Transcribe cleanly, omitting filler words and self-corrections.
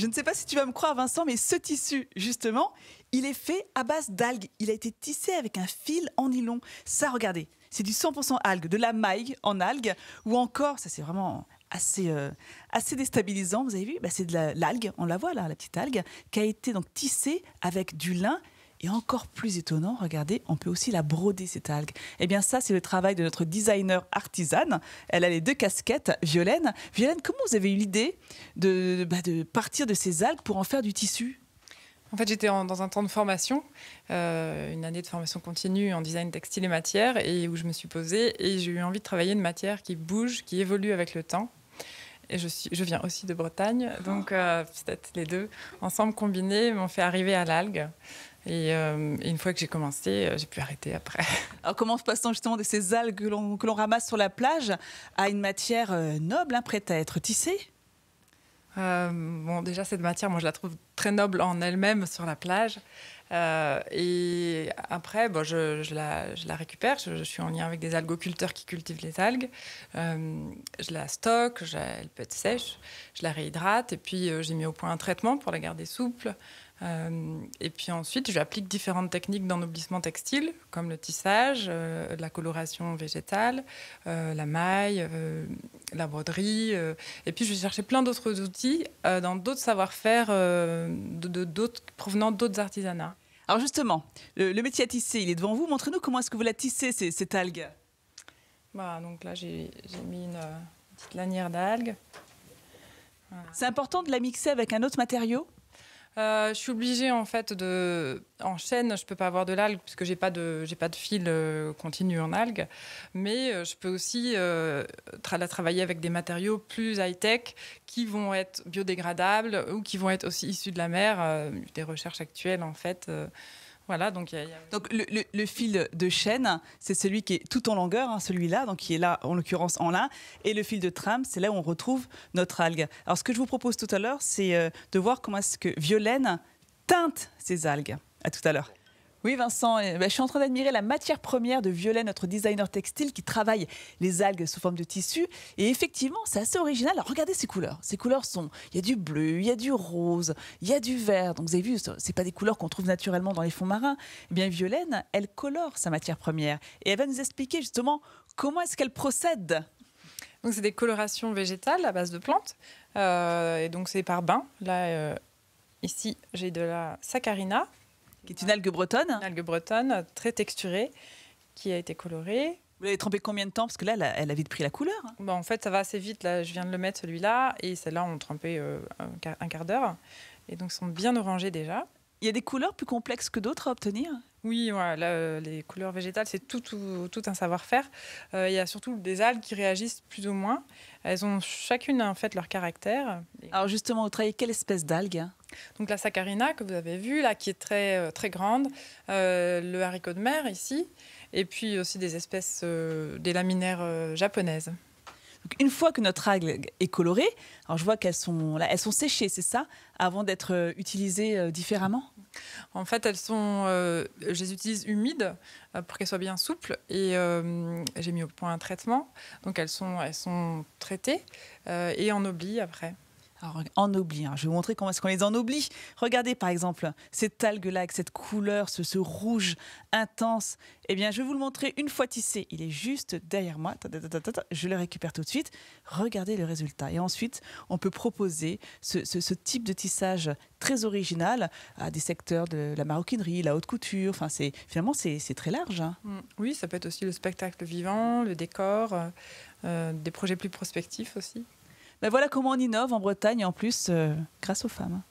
Je ne sais pas si tu vas me croire, Vincent, mais ce tissu, justement, il est fait à base d'algues. Il a été tissé avec un fil en nylon. Ça, regardez, c'est du 100% algues, de la maille en algues, ou encore, ça c'est vraiment assez déstabilisant, vous avez vu, c'est de l'algue, on la voit là, la petite algue, qui a été donc tissée avec du lin. Et encore plus étonnant, regardez, on peut aussi la broder, cette algue. Eh bien ça, c'est le travail de notre designer artisane. Elle a les deux casquettes. Violaine, comment vous avez eu l'idée de partir de ces algues pour en faire du tissu ? En fait, j'étais dans un temps de formation, une année de formation continue en design textile et matière, et où je me suis posée et j'ai eu envie de travailler une matière qui bouge, qui évolue avec le temps. Et je viens aussi de Bretagne, donc peut-être les deux ensemble combinés m'ont fait arriver à l'algue. Et une fois que j'ai commencé, j'ai pu arrêter après. Alors comment se passe-t-on justement de ces algues que l'on ramasse sur la plage à une matière noble, prête à être tissée ? Bon, déjà, cette matière, moi, je la trouve très noble en elle-même sur la plage. Et après, je la récupère. Je suis en lien avec des algoculteurs qui cultivent les algues. Je la stocke, elle peut être sèche. Je la réhydrate. Et puis, j'ai mis au point un traitement pour la garder souple. Et puis ensuite, j'applique différentes techniques d'ennoblissement textile, comme le tissage, la coloration végétale, la maille, la broderie. Et puis, je vais chercher plein d'autres outils dans d'autres savoir-faire provenant d'autres artisanats. Alors justement, le métier à tisser, il est devant vous. Montrez-nous comment est-ce que vous la tissez, cette algue. Donc là, j'ai mis une petite lanière d'algues. Voilà. C'est important de la mixer avec un autre matériau ? Je suis obligée en fait en chaîne, je peux pas avoir de l'algue puisque j'ai pas de fil continu en algue, mais je peux aussi la travailler avec des matériaux plus high-tech qui vont être biodégradables ou qui vont être aussi issus de la mer, des recherches actuelles en fait. Voilà, donc le fil de chêne, c'est celui qui est tout en longueur, celui-là, donc qui est là en l'occurrence en lin, et le fil de trame, c'est là où on retrouve notre algue. Alors ce que je vous propose tout à l'heure, c'est de voir comment est-ce que Violaine teinte ces algues. À tout à l'heure. Oui Vincent, je suis en train d'admirer la matière première de Violaine, notre designer textile qui travaille les algues sous forme de tissu. Et effectivement, c'est assez original. Alors regardez ces couleurs. Ces couleurs sont, il y a du bleu, il y a du rose, il y a du vert. Donc vous avez vu, c'est pas des couleurs qu'on trouve naturellement dans les fonds marins. Eh bien Violaine, elle colore sa matière première. Et elle va nous expliquer justement comment est-ce qu'elle procède. Donc c'est des colorations végétales à base de plantes. Et donc c'est par bain. Là, ici, j'ai de la saccharina. Qui est une algue bretonne. Une algue bretonne, très texturée, qui a été colorée. Vous l'avez trempée combien de temps ? Parce que là, elle a vite pris la couleur. En fait, ça va assez vite. Là, je viens de le mettre, celui-là. Et celle-là, on trempait un quart d'heure. Et donc, ils sont bien orangés déjà. Il y a des couleurs plus complexes que d'autres à obtenir ? Oui, voilà, les couleurs végétales, c'est tout un savoir-faire. Il y a surtout des algues qui réagissent plus ou moins. Elles ont chacune en fait leur caractère. Alors justement, vous travaillez quelle espèce d'algue ? Donc la saccharina que vous avez vue, là, qui est très grande, le haricot de mer ici, et puis aussi des espèces, des laminaires japonaises. Donc, une fois que notre algue est colorée, alors je vois qu'elles sont séchées, c'est ça, avant d'être utilisées différemment ? En fait, je les utilise humides pour qu'elles soient bien souples et j'ai mis au point un traitement. Donc elles sont traitées et ennoblies après. Alors, ennoblis, je vais vous montrer comment est-ce qu'on les ennoblit. Regardez par exemple cette algue-là avec cette couleur, ce rouge intense. Eh bien, je vais vous le montrer une fois tissé. Il est juste derrière moi. Je le récupère tout de suite. Regardez le résultat. Et ensuite, on peut proposer ce type de tissage très original à des secteurs de la maroquinerie, la haute couture. Enfin, finalement, c'est très large. Oui, ça peut être aussi le spectacle vivant, le décor, des projets plus prospectifs aussi. Ben voilà comment on innove en Bretagne, en plus, grâce aux femmes.